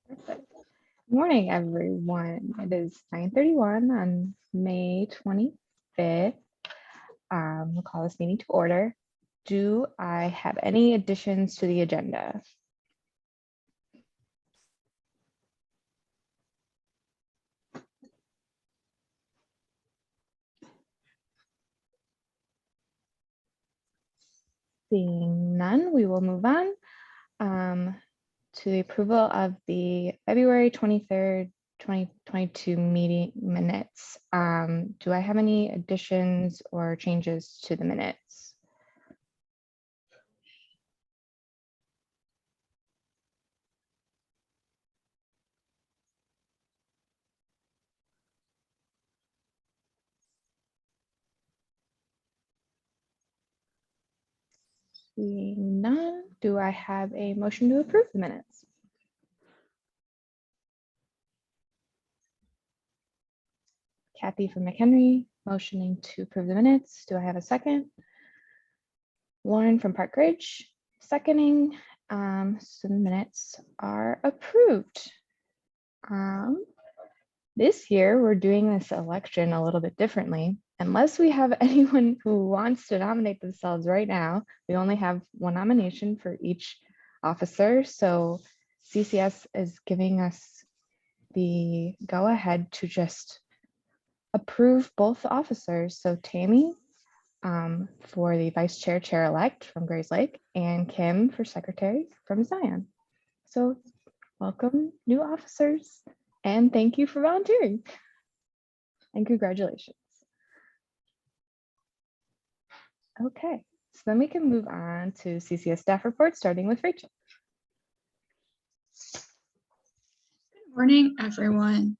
Perfect. Good morning, everyone. It is 9:31 on May 25th. We'll call this meeting to order. Do I have any additions to the agenda? Seeing none, we will move on to the approval of the February 23rd, 2022 meeting minutes. Do I have any additions or changes to the minutes? Seeing none, do I have a motion to approve the minutes? Kathy from McHenry, motioning to approve the minutes. Do I have a second? Lauren from Park Ridge, seconding. So the minutes are approved. This year, we're doing this election a little bit differently. Unless we have anyone who wants to nominate themselves right now, we only have one nomination for each officer. So CCS is giving us the go ahead to just approve both officers. So Tammy for the vice chair-elect from Grays Lake, and Kim for secretary from Zion. So welcome, new officers, and thank you for volunteering. And congratulations. Okay, so then we can move on to CCS staff reports, starting with Rachel. Good morning, everyone.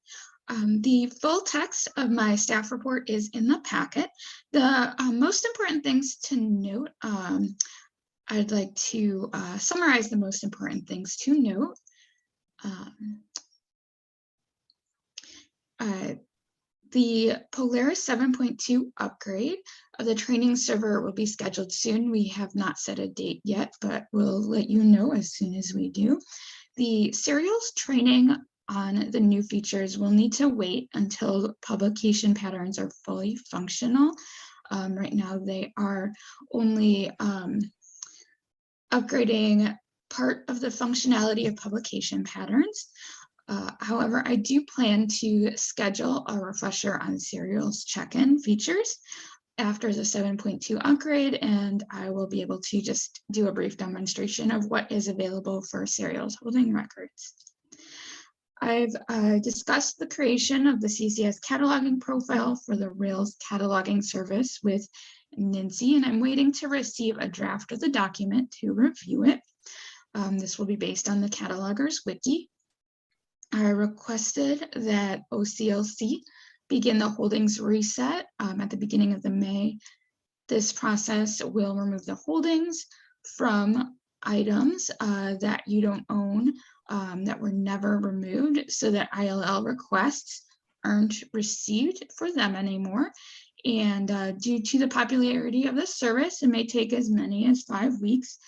The full text of my staff report is in the packet. The most important things to note, I'd like to summarize the most important things to note. The Polaris 7.2 upgrade of the training server will be scheduled soon. We have not set a date yet, but we'll let you know as soon as we do. The serials training on the new features will need to wait until publication patterns are fully functional. Right now, they are only upgrading part of the functionality of publication patterns. However, I do plan to schedule a refresher on serials check-in features after the 7.2 upgrade, and I will be able to just do a brief demonstration of what is available for serials holding records. I've discussed the creation of the CCS cataloging profile for the Rails cataloging service with Nancy, and I'm waiting to receive a draft of the document to review it. This will be based on the catalogers wiki. I requested that OCLC begin the holdings reset at the beginning of the May. This process will remove the holdings from items that you don't own that were never removed, so that ILL requests aren't received for them anymore. And due to the popularity of the service, it may take as many as 5 weeks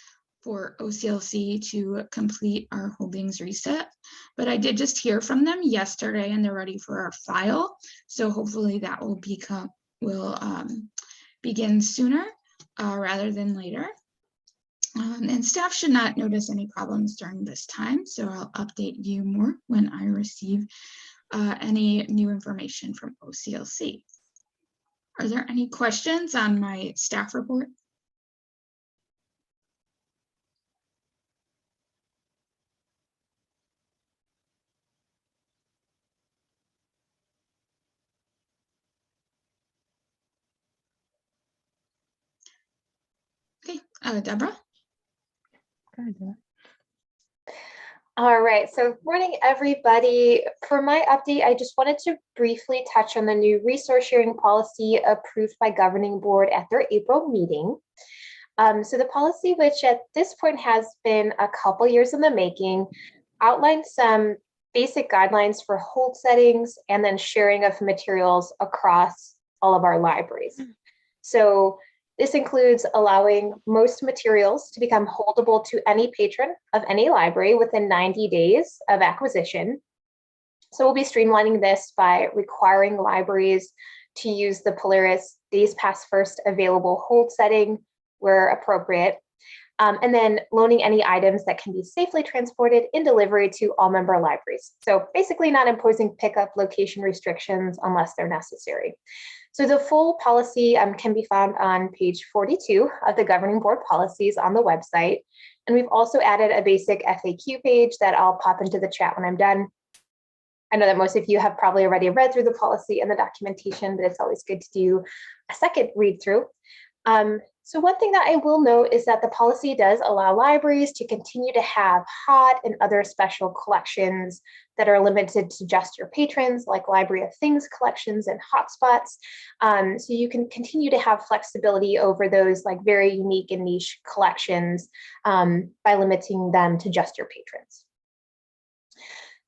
for OCLC to complete our holdings reset. But I did just hear from them yesterday, and they're ready for our file. So hopefully that will begin sooner rather than later. And staff should not notice any problems during this time, so I'll update you more when I receive any new information from OCLC. Are there any questions on my staff report? Okay, Deborah? Go ahead, Deborah. All right, so good morning, everybody. For my update, I just wanted to briefly touch on the new resource sharing policy approved by governing board at their April meeting. So the policy, which at this point has been a couple years in the making, outlines some basic guidelines for hold settings and then sharing of materials across all of our libraries. So This includes allowing most materials to become holdable to any patron of any library within 90 days of acquisition. So we'll be streamlining this by requiring libraries to use the Polaris Days Pass First Available hold setting where appropriate, and then loaning any items that can be safely transported in delivery to all member libraries. So basically not imposing pickup location restrictions unless they're necessary. So the full policy can be found on page 42 of the governing board policies on the website. And we've also added a basic FAQ page that I'll pop into the chat when I'm done. I know that most of you have probably already read through the policy and the documentation, but it's always good to do a second read through. So one thing that I will note is that the policy does allow libraries to continue to have hot and other special collections that are limited to just your patrons, like Library of Things collections and hotspots. So you can continue to have flexibility over those like very unique and niche collections by limiting them to just your patrons.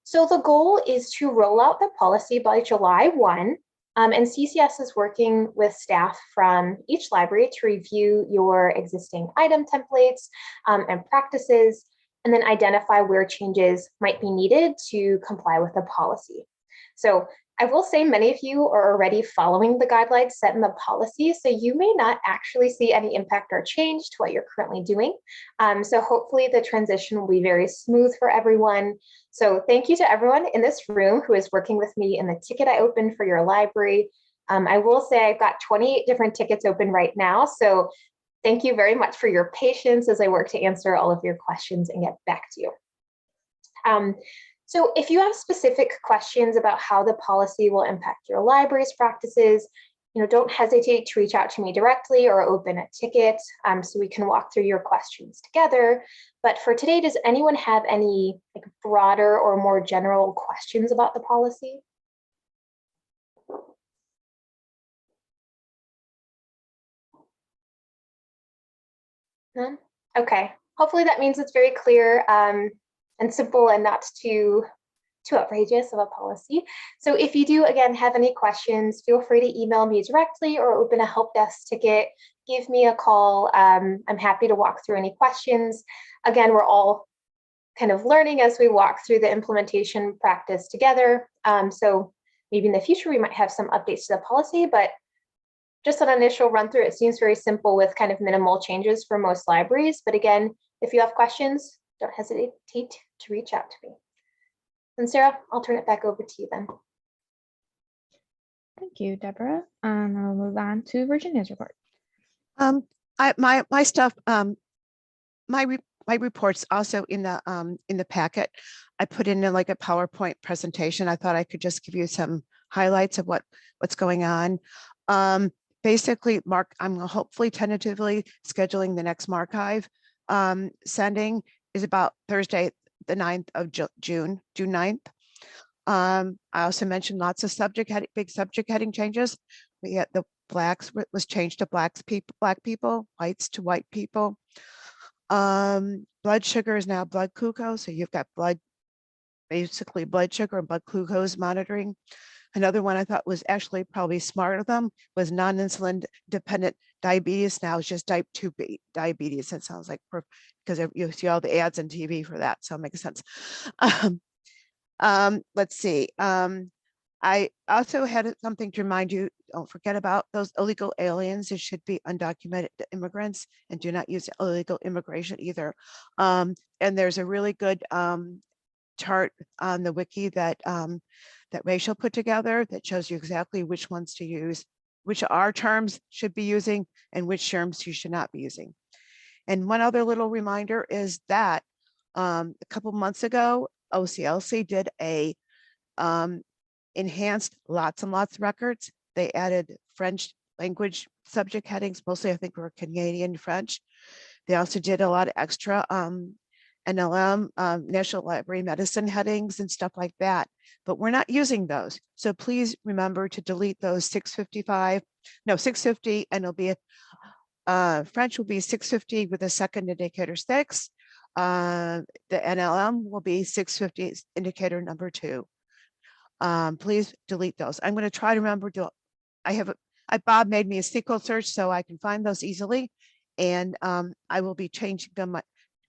So the goal is to roll out the policy by July 1. And CCS is working with staff from each library to review your existing item templates and practices, and then identify where changes might be needed to comply with the policy. So I will say many of you are already following the guidelines set in the policy, so you may not actually see any impact or change to what you're currently doing. So hopefully the transition will be very smooth for everyone. So thank you to everyone in this room who is working with me in the ticket I opened for your library. I will say I've got 28 different tickets open right now. So thank you very much for your patience as I work to answer all of your questions and get back to you. So if you have specific questions about how the policy will impact your library's practices, don't hesitate to reach out to me directly or open a ticket so we can walk through your questions together. But for today, does anyone have any broader or more general questions about the policy? None? Okay, hopefully that means it's very clear and simple and not too outrageous of a policy. So if you do, again, have any questions, feel free to email me directly or open a help desk ticket. Give me a call. I'm happy to walk through any questions. Again, we're all kind of learning as we walk through the implementation practice together. So maybe in the future, we might have some updates to the policy, but just an initial run through, it seems very simple with kind of minimal changes for most libraries. But again, if you have questions, don't hesitate to reach out to me. And Sarah, I'll turn it back over to you then. Thank you, Deborah. I'll move on to Virginia's report. My stuff, my reports also in the packet. I put in like a PowerPoint presentation. I thought I could just give you some highlights of what's going on. Basically, I'm hopefully tentatively scheduling the next Marchive sending is about Thursday, the 9th of June 9th. I also mentioned lots of big subject heading changes. We had the blacks was changed to black people, whites to white people. Blood sugar is now blood glucose. So you've got basically blood sugar and blood glucose monitoring. Another one I thought was actually probably smart of them was non-insulin dependent diabetes. Now it's just type 2 diabetes. It sounds like, because you see all the ads on TV for that, so it makes sense. Let's see. I also had something to remind you, don't forget about those illegal aliens. It should be undocumented immigrants, and do not use illegal immigration either. And there's a really good chart on the wiki that Rachel put together that shows you exactly which ones to use, which our terms should be using and which terms you should not be using. And one other little reminder is that a couple months ago, OCLC did a enhanced lots and lots of records. They added French language subject headings, mostly I think were Canadian French. They also did a lot of extra NLM, National Library Medicine headings and stuff like that, but we're not using those. So please remember to delete those 650, and it'll be French will be 650 with a second indicator 6. The NLM will be 650 indicator number 2. Please delete those. I'm going to try to remember I have Bob made me a SQL search so I can find those easily. And I will be changing them,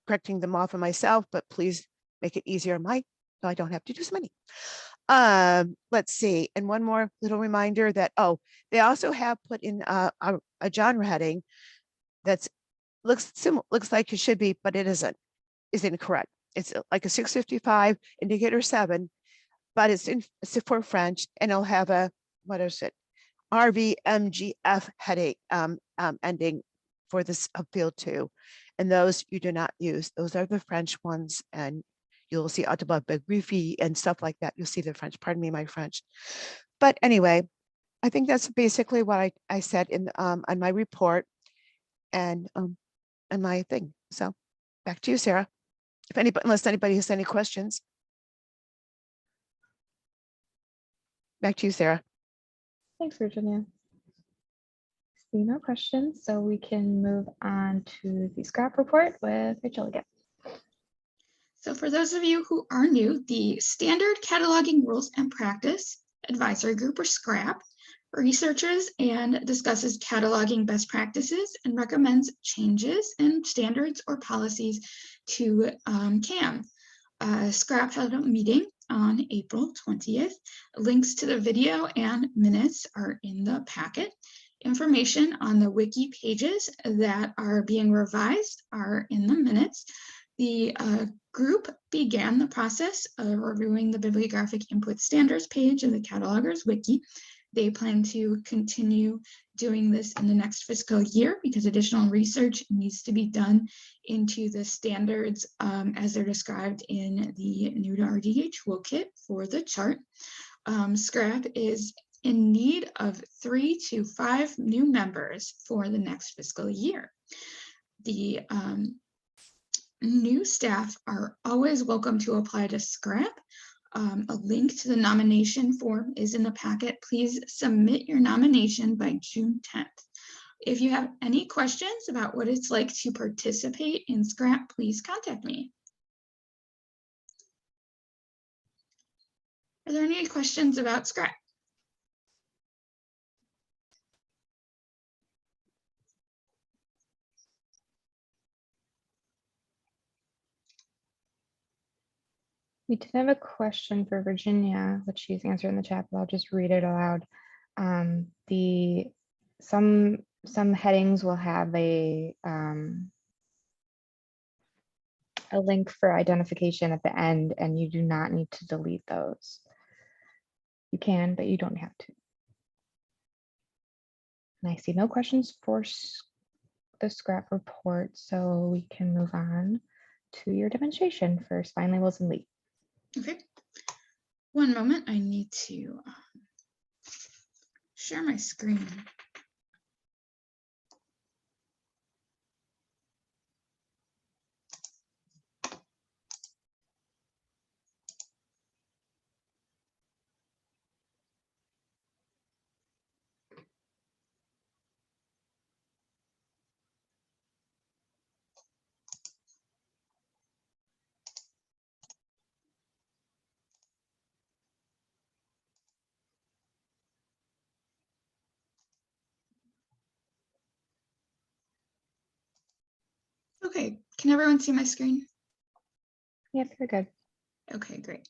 correcting them off of myself, but please make it easier on my, so I don't have to do so many. Let's see. And one more little reminder that, oh, they also have put in a genre heading that's looks like it should be, but it isn't, is incorrect. It's like a 655 indicator 7, but it's for French, and it'll have a, what is it? RVMGF heading ending for this field 2. And those you do not use. Those are the French ones, and you'll see autobiography and stuff like that. You'll see the French, pardon me, my French. But anyway, I think that's basically what I said in on my report and my thing. So back to you, Sarah. If anybody, unless anybody has any questions. Back to you, Sarah. Thanks, Virginia. See no questions, so we can move on to the scrap report with Rachel again. So for those of you who are new, the Standard Cataloging Rules and Practice Advisory Group, or SCRAP, researches and discusses cataloging best practices and recommends changes in standards or policies to CAMM. SCRAP held a meeting on April 20th. Links to the video and minutes are in the packet. Information on the wiki pages that are being revised are in the minutes. The group began the process of reviewing the bibliographic input standards page of the Catalogers Wiki. They plan to continue doing this in the next fiscal year because additional research needs to be done into the standards as they're described in the new to RDA toolkit for the chart. SCRAP is in need of 3 to 5 new members for the next fiscal year. The new staff are always welcome to apply to SCRAP. A link to the nomination form is in the packet. Please submit your nomination by June 10th. If you have any questions about what it's like to participate in SCRAP, please contact me. Are there any questions about SCRAP? We did have a question for Virginia, which she's answered in the chat, but I'll just read it aloud. Some headings will have a link for identification at the end, and you do not need to delete those. You can, but you don't have to. And I see no questions for the scrap report, so we can move on to your demonstration for spine labels and LEAP. Okay, one moment. I need to share my screen. Okay, can everyone see my screen? Yep, you're good. Okay, great.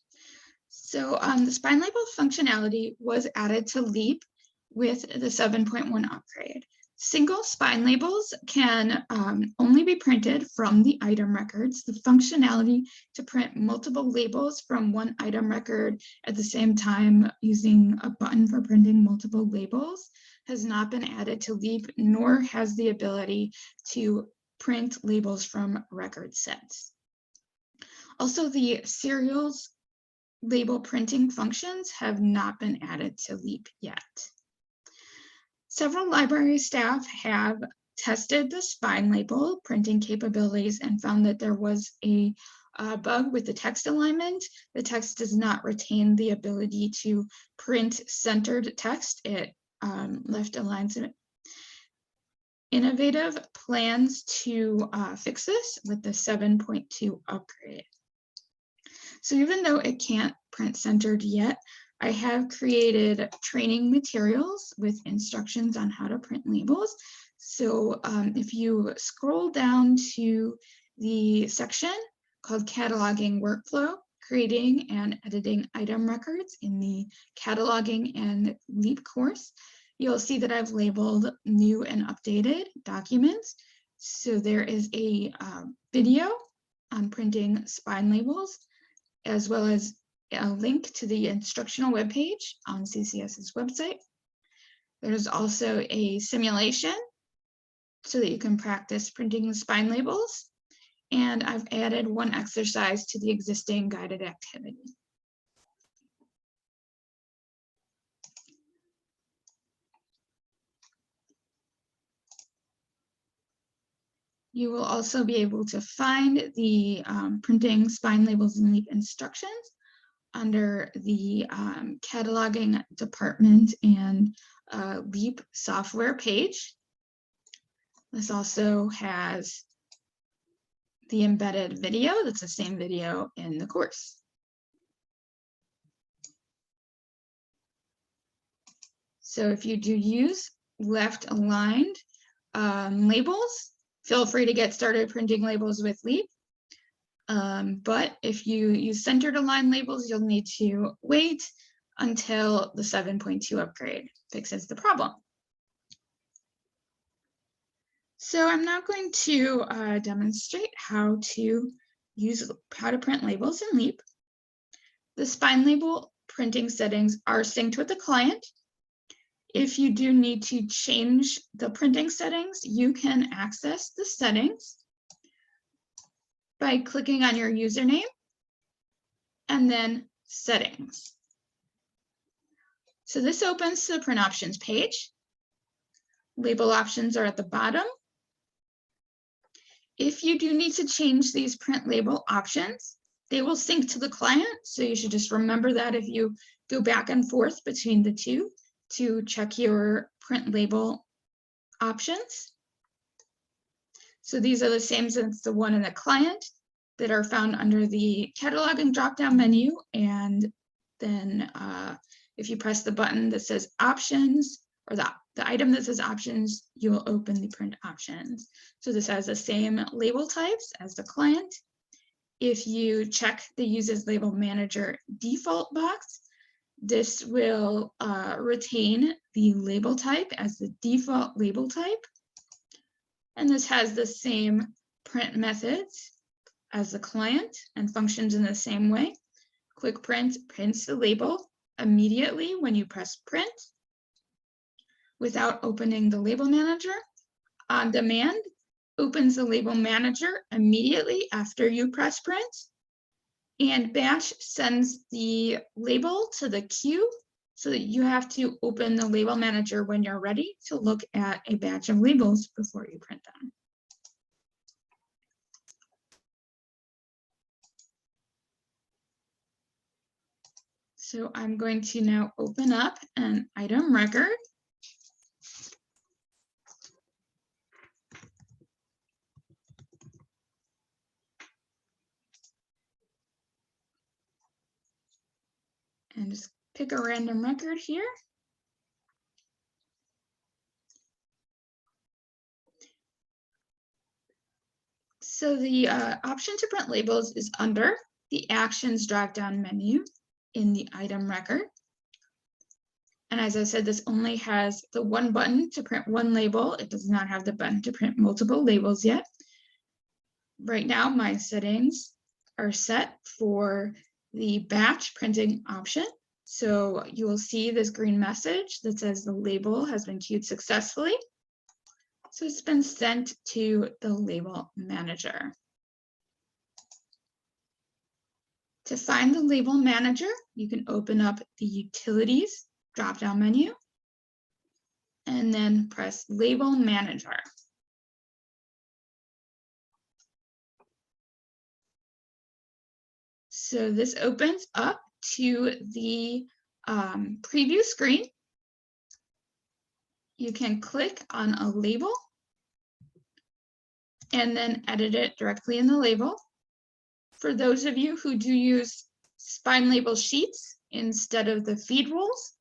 So the spine label functionality was added to LEAP with the 7.1 upgrade. Single spine labels can only be printed from the item records. The functionality to print multiple labels from one item record at the same time using a button for printing multiple labels has not been added to LEAP, nor has the ability to print labels from record sets. Also, the serials label printing functions have not been added to LEAP yet. Several library staff have tested the spine label printing capabilities and found that there was a bug with the text alignment. The text does not retain the ability to print centered text. It left alignment. Innovative plans to fix this with the 7.2 upgrade. So even though it can't print centered yet, I have created training materials with instructions on how to print labels. So if you scroll down to the section called Cataloging Workflow, Creating and Editing Item Records in the Cataloging and LEAP course, you'll see that I've labeled new and updated documents. So there is a video on printing spine labels, as well as a link to the instructional webpage on CCS's website. There's also a simulation so that you can practice printing the spine labels. And I've added one exercise to the existing guided activity. You will also be able to find the printing spine labels and LEAP instructions under the cataloging department and LEAP software page. This also has the embedded video. That's the same video in the course. So if you do use left aligned labels, feel free to get started printing labels with LEAP. But if you use centered aligned labels, you'll need to wait until the 7.2 upgrade fixes the problem. So I'm now going to demonstrate how to print labels in LEAP. The spine label printing settings are synced with the client. If you do need to change the printing settings, you can access the settings by clicking on your username and then settings. So this opens the print options page. Label options are at the bottom. If you do need to change these print label options, they will sync to the client. So you should just remember that if you go back and forth between the two to check your print label options. So these are the same as the one in the client that are found under the cataloging drop-down menu. And then if you press the button that says options, or the item that says options, you will open the print options. So this has the same label types as the client. If you check the uses label manager default box, this will retain the label type as the default label type. And this has the same print methods as the client and functions in the same way. Quick Print prints the label immediately when you press print without opening the label manager. On Demand opens the label manager immediately after you press print. And Batch sends the label to the queue so that you have to open the label manager when you're ready to look at a batch of labels before you print them. So I'm going to now open up an item record. And just pick a random record here. So the option to print labels is under the Actions drop-down menu in the item record. And as I said, this only has the one button to print one label. It does not have the button to print multiple labels yet. Right now, my settings are set for the batch printing option. So you will see this green message that says the label has been queued successfully. So it's been sent to the label manager. To find the label manager, you can open up the Utilities drop-down menu and then press Label Manager. So this opens up to the preview screen. You can click on a label and then edit it directly in the label. For those of you who do use spine label sheets, instead of the feed rules,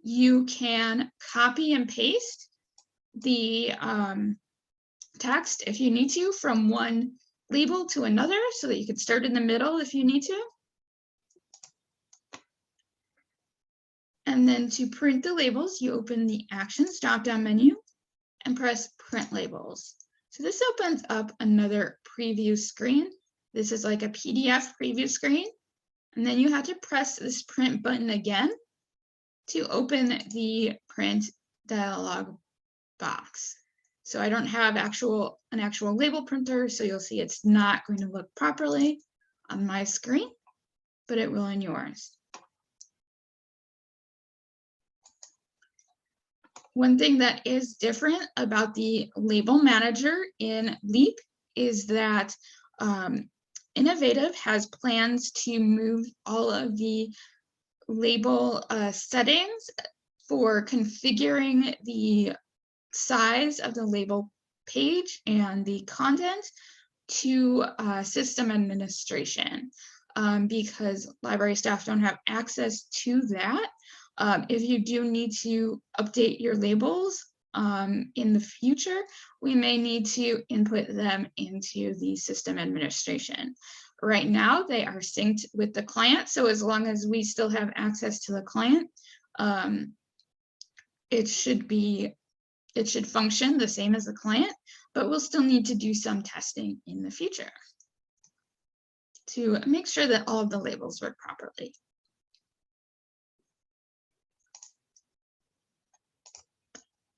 you can copy and paste the text if you need to from one label to another, so that you can start in the middle if you need to. And then to print the labels, you open the Actions drop-down menu and press Print Labels. So this opens up another preview screen. This is like a PDF preview screen. And then you have to press this print button again to open the print dialog box. So I don't have an actual label printer, so you'll see it's not going to look properly on my screen, but it will on yours. One thing that is different about the label manager in LEAP is that Innovative has plans to move all of the label settings for configuring the size of the label page and the content to system administration, because library staff don't have access to that. If you do need to update your labels in the future, we may need to input them into the system administration. Right now, they are synced with the client, so as long as we still have access to the client, it should function the same as the client, but we'll still need to do some testing in the future to make sure that all of the labels work properly.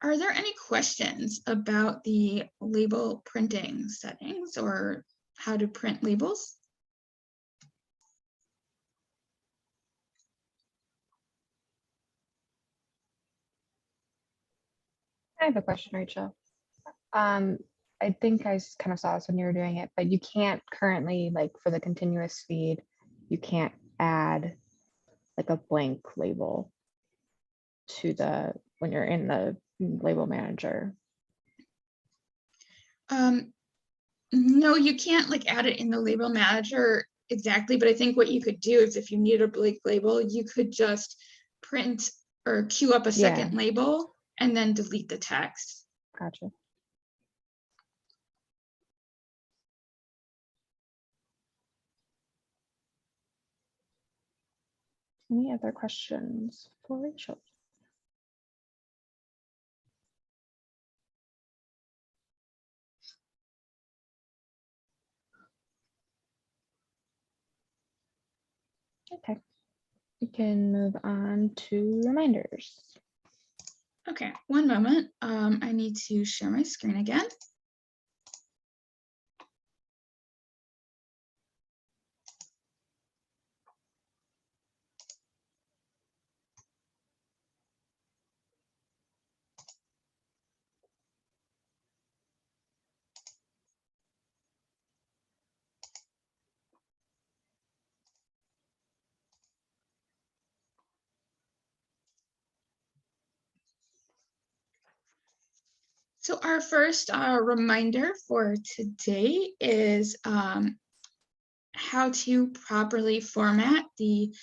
Are there any questions about the label printing settings or how to print labels? I have a question, Rachel. I think I kind of saw this when you were doing it, but you can't currently, like for the continuous feed, you can't add like a blank label to the, when you're in the label manager. No, you can't like add it in the label manager exactly, but I think what you could do is if you need a blank label, you could just print or queue up a second label and then delete the text. Gotcha. Any other questions for Rachel? Okay, we can move on to reminders. Okay, one moment. I need to share my screen again. So our first reminder for today is how to properly format the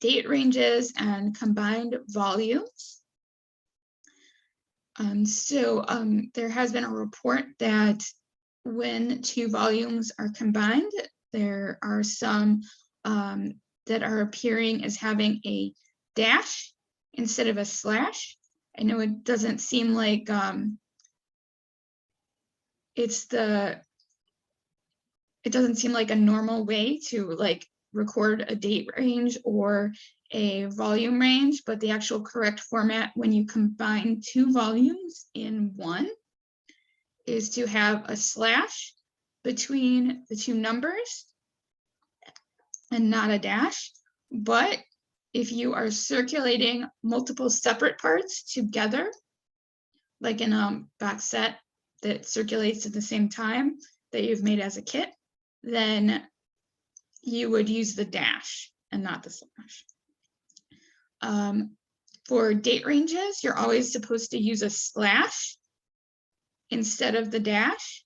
date ranges and combined volumes. There has been a report that when two volumes are combined, there are some that are appearing as having a dash instead of a slash. I know it doesn't seem like it doesn't seem like a normal way to like record a date range or a volume range, but the actual correct format when you combine two volumes in one is to have a slash between the two numbers and not a dash. But if you are circulating multiple separate parts together, like in a box set that circulates at the same time that you've made as a kit, then you would use the dash and not the slash. For date ranges, you're always supposed to use a slash instead of the dash.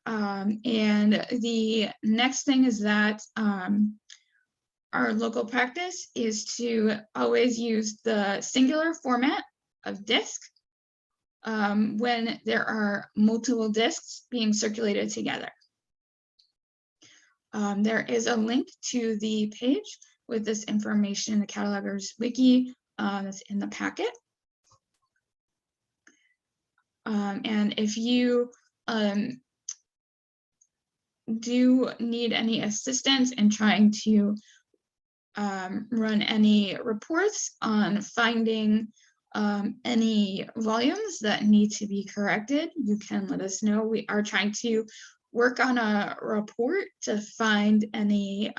And the next thing is that our local practice is to always use the singular format of disk when there are multiple disks being circulated together. There is a link to the page with this information in the Catalogers Wiki that's in the packet. And if you do need any assistance in trying to run any reports on finding any volumes that need to be corrected, you can let us know. We are trying to work on a report to find any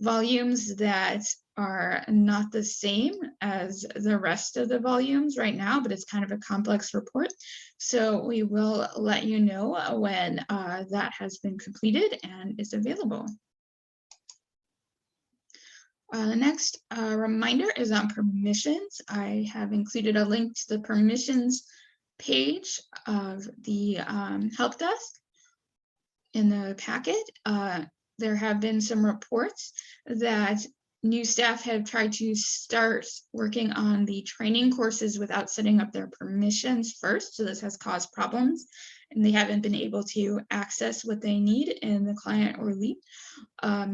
volumes that are not the same as the rest of the volumes right now, but it's kind of a complex report. So we will let you know when that has been completed and is available. The next reminder is on permissions. I have included a link to the permissions page of the help desk in the packet. There have been some reports that new staff have tried to start working on the training courses without setting up their permissions first. So this has caused problems and they haven't been able to access what they need in the client or lead.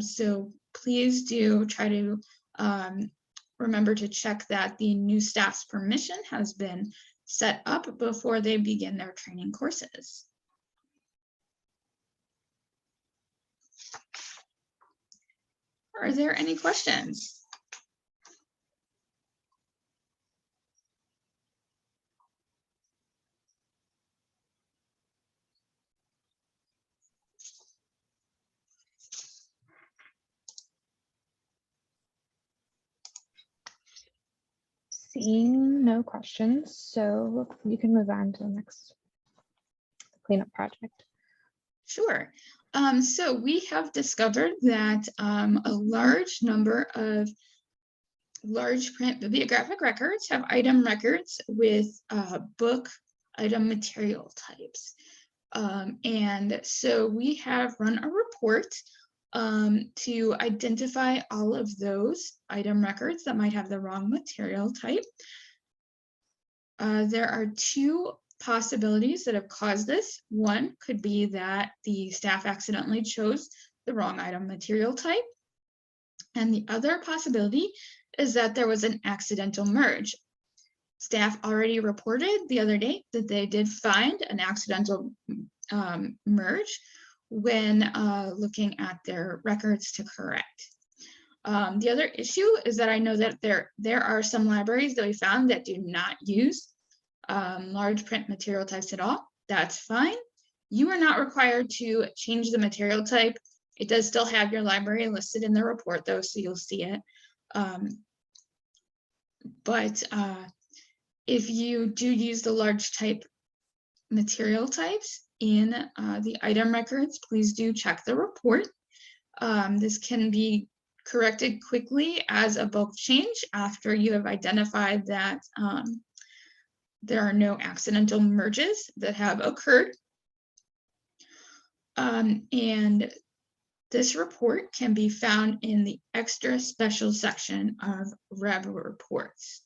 So please do try to remember to check that the new staff's permission has been set up before they begin their training courses. Are there any questions? Seeing no questions, so you can move on to the next cleanup project. Sure. So we have discovered that a large number of large print bibliographic records have item records with book item material types. And so we have run a report to identify all of those item records that might have the wrong material type. There are two possibilities that have caused this. One could be that the staff accidentally chose the wrong item material type. And the other possibility is that there was an accidental merge. Staff already reported the other day that they did find an accidental merge when looking at their records to correct. The other issue is that I know that there are some libraries that we found that do not use large print material types at all. That's fine. You are not required to change the material type. It does still have your library listed in the report though, so you'll see it. But if you do use the large type material types in the item records, please do check the report. This can be corrected quickly as a bulk change after you have identified that there are no accidental merges that have occurred. And this report can be found in the extra special section of Rev reports.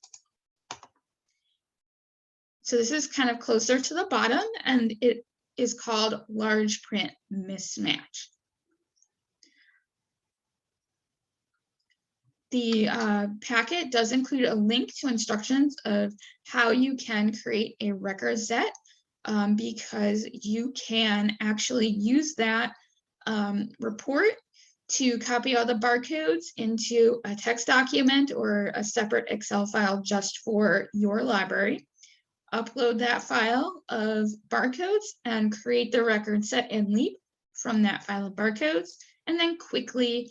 So this is kind of closer to the bottom and it is called large print mismatch. The packet does include a link to instructions of how you can create a record set because you can actually use that report to copy all the barcodes into a text document or a separate Excel file just for your library. Upload that file of barcodes and create the record set in Leap from that file of barcodes, and then quickly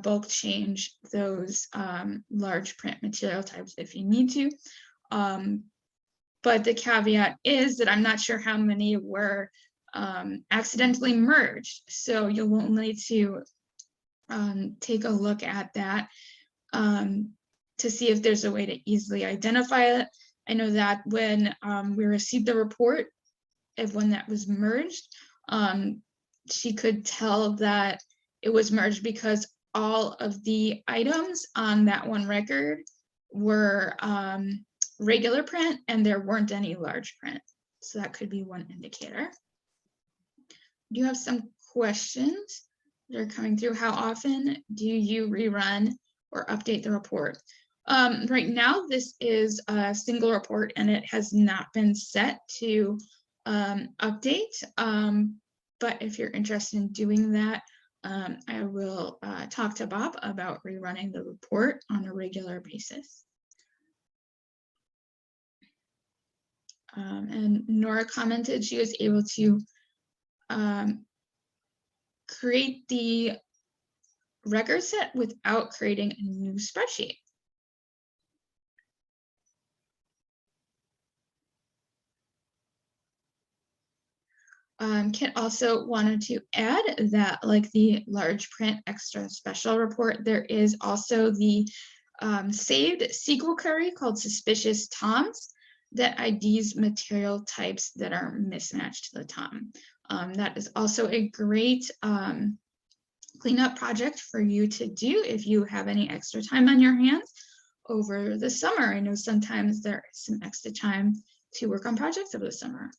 bulk change those large print material types if you need to. But the caveat is that I'm not sure how many were accidentally merged. So you'll need to take a look at that to see if there's a way to easily identify it. I know that when we received the report of when that was merged, she could tell that it was merged because all of the items on that one record were regular print and there weren't any large print. So that could be one indicator. Do you have some questions that are coming through? How often do you rerun or update the report? Right now, this is a single report and it has not been set to update. But if you're interested in doing that, I will talk to Bob about rerunning the report on a regular basis. And Nora commented she was able to create the record set without creating a new spreadsheet. Kit also wanted to add that, like the large print extra special report, there is also the saved SQL query called Suspicious Toms that IDs material types that are mismatched to the Tom. That is also a great cleanup project for you to do if you have any extra time on your hands over the summer. I know sometimes there is some extra time to work on projects over the summer.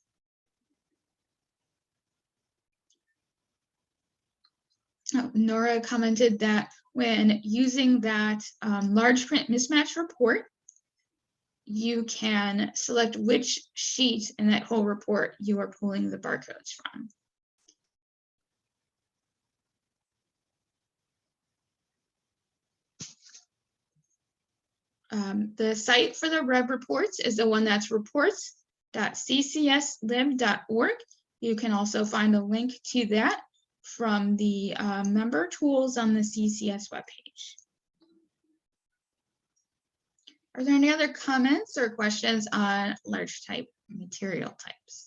Oh, Nora commented that when using that large print mismatch report, you can select which sheet in that whole report you are pulling the barcodes from. The site for the Rev reports is the one that's reports.ccslib.org. You can also find a link to that from the member tools on the CCS webpage. Are there any other comments or questions on large type material types?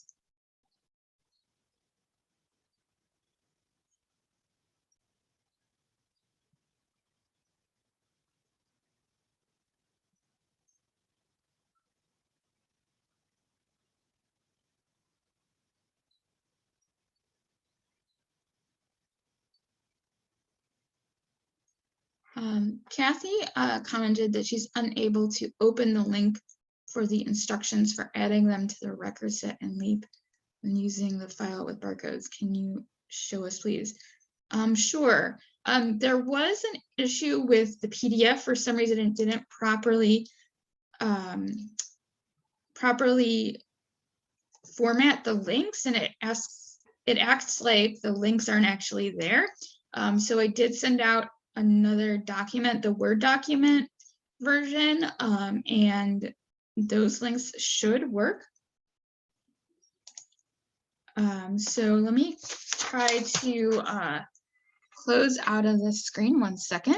Kathy commented that she's unable to open the link for the instructions for adding them to the record set and LEAP when using the file with barcodes. Can you show us, please? Sure. There was an issue with the PDF. For some reason, it didn't properly format the links, and it acts like the links aren't actually there. So I did send out another document, the Word document version, and those links should work. So let me try to close out of the screen 1 second.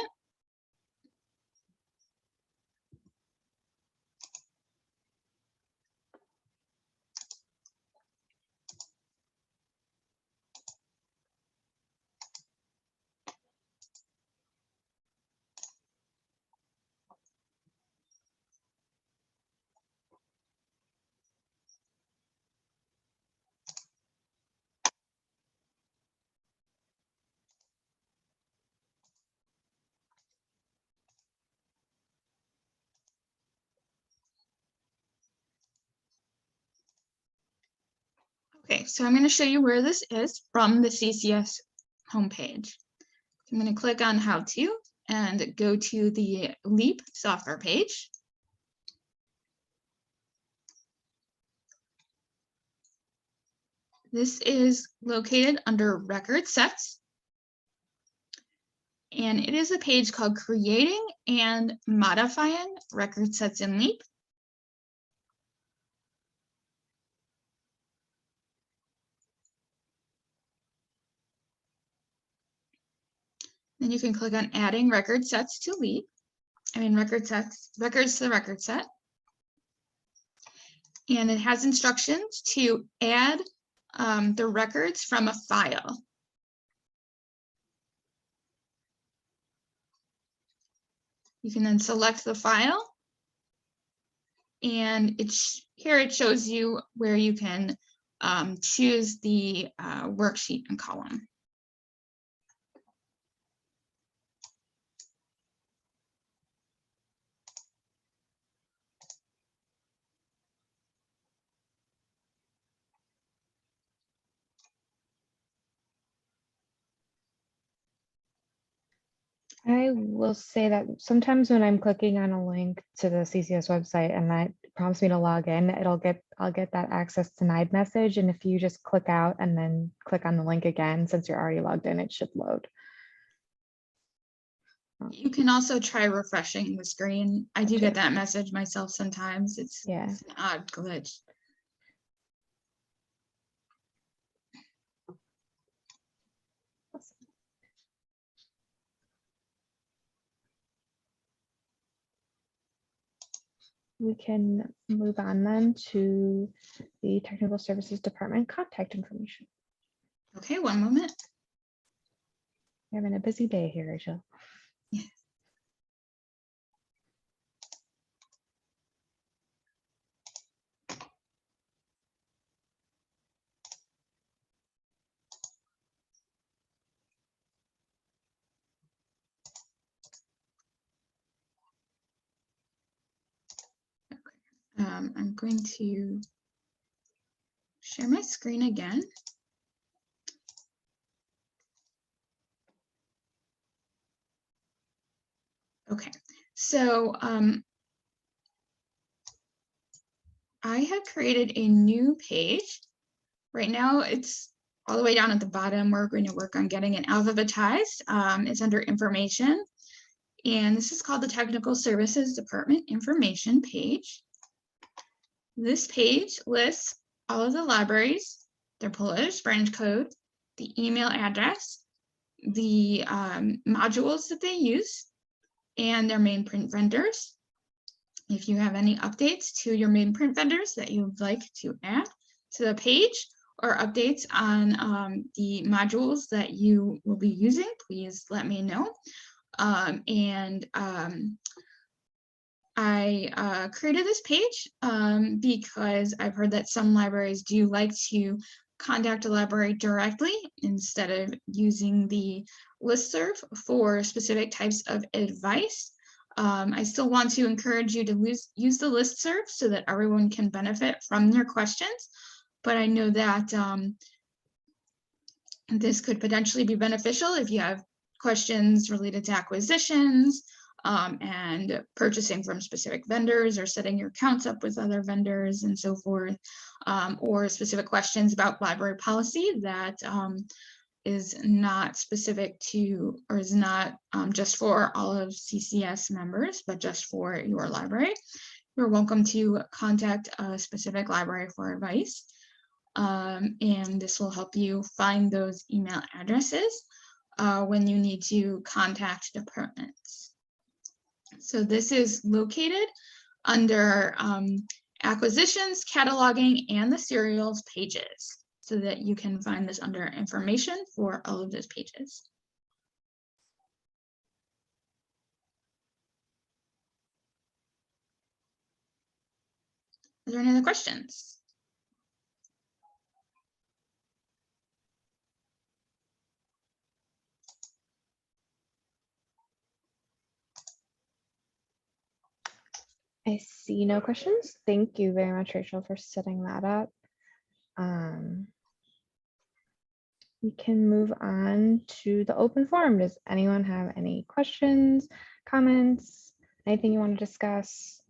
Okay, so I'm going to show you where this is from the CCS homepage. I'm going to click on How To and go to the LEAP software page. This is located under Record Sets. And it is a page called Creating and Modifying Record Sets in LEAP. Then you can click on Adding Record Sets to LEAP. Records to the record set. And it has instructions to add the records from a file. You can then select the file, and here it shows you where you can choose the worksheet and column. I will say that sometimes when I'm clicking on a link to the CCS website and that prompts me to log in, I'll get that access denied message. And if you just click out and then click on the link again, since you're already logged in, it should load. You can also try refreshing the screen. I do Gotcha. get that message myself sometimes. It's Yeah. an odd glitch. We can move on then to the Technical Services Department contact information. Okay, one moment. We're having a busy day here, Rachel. I'm going to share my screen again. Okay, so I have created a new page. Right now it's all the way down at the bottom. We're going to work on getting it alphabetized. It's under information. And this is called the Technical Services Department information page. This page lists all of the libraries, their Polish branch code, the email address, the modules that they use, and their main print vendors. If you have any updates to your main print vendors that you would like to add to the page, or updates on the modules that you will be using, please let me know. I created this page because I've heard that some libraries do like to contact a library directly instead of using the listserv for specific types of advice. I still want to encourage you to use the listserv so that everyone can benefit from their questions, but I know that this could potentially be beneficial if you have questions related to acquisitions and purchasing from specific vendors, or setting your accounts up with other vendors and so forth, or specific questions about library policy that is not specific to, or is not just for all of CCS members, but just for your library. You're welcome to contact a specific library for advice. And this will help you find those email addresses when you need to contact departments. So this is located under acquisitions, cataloging, and the serials pages, so that you can find this under information for all of those pages. Are there any other questions? I see no questions. Thank you very much, Rachel, for setting that up. We can move on to the open forum. Does anyone have any questions, comments, anything you want to discuss?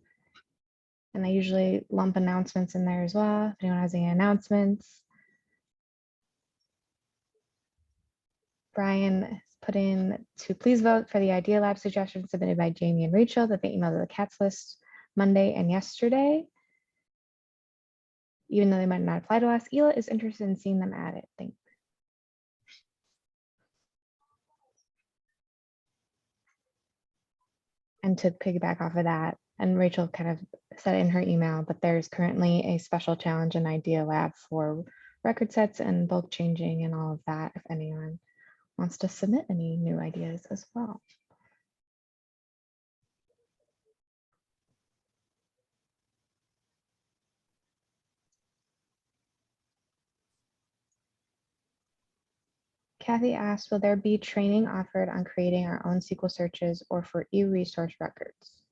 And I usually lump announcements in there as well. If anyone has any announcements. Brian has put in to please vote for the Idea Lab suggestion submitted by Jamie and Rachel that they emailed the CATS list Monday and yesterday. Even though they might not apply to us, Ela is interested in seeing them add it. Thanks. And to piggyback off of that, and Rachel kind of said it in her email, but there's currently a special challenge in Idea Lab for record sets and bulk changing and all of that, if anyone wants to submit any new ideas as well. Kathy asked, will there be training offered on creating our own SQL searches or for e-resource records?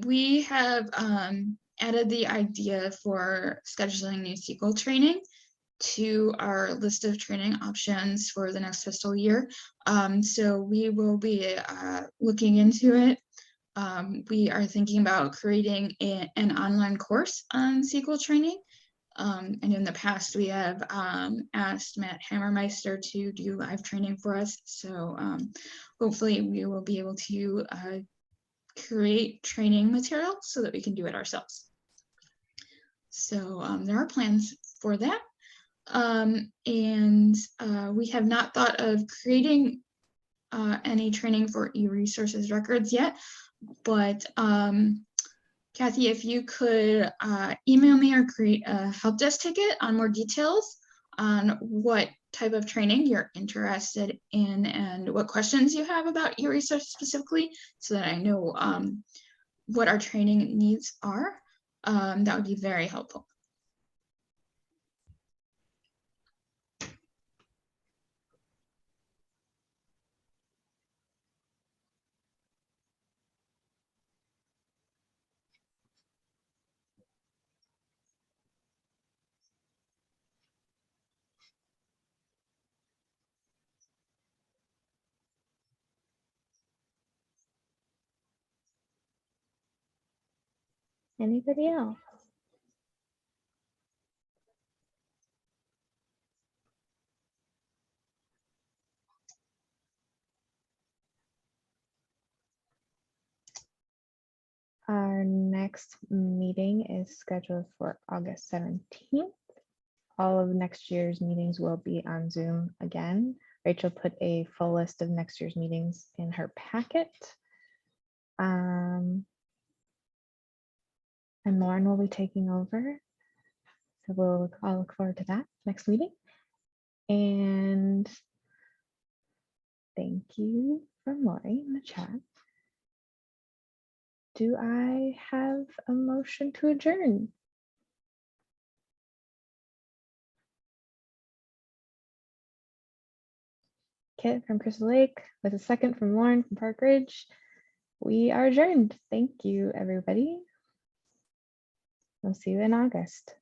We have added the idea for scheduling new SQL training to our list of training options for the next fiscal year. So we will be looking into it. We are thinking about creating an online course on SQL training. And in the past, we have asked Matt Hammermeister to do live training for us. So hopefully we will be able to create training material so that we can do it ourselves. So there are plans for that. We have not thought of creating any training for e-resources records yet, but Kathy, if you could email me or create a help desk ticket on more details on what type of training you're interested in and what questions you have about e-resources specifically, so that I know what our training needs are, that would be very helpful. Anybody else? Our next meeting is scheduled for August 17th. All of next year's meetings will be on Zoom again. Rachel put a full list of next year's meetings in her packet. And Lauren will be taking over. So I'll look forward to that next meeting. And thank you from Lori in the chat. Do I have a motion to adjourn? Kit from Crystal Lake with a second from Lauren from Park Ridge. We are adjourned. Thank you, everybody. We'll see you in August.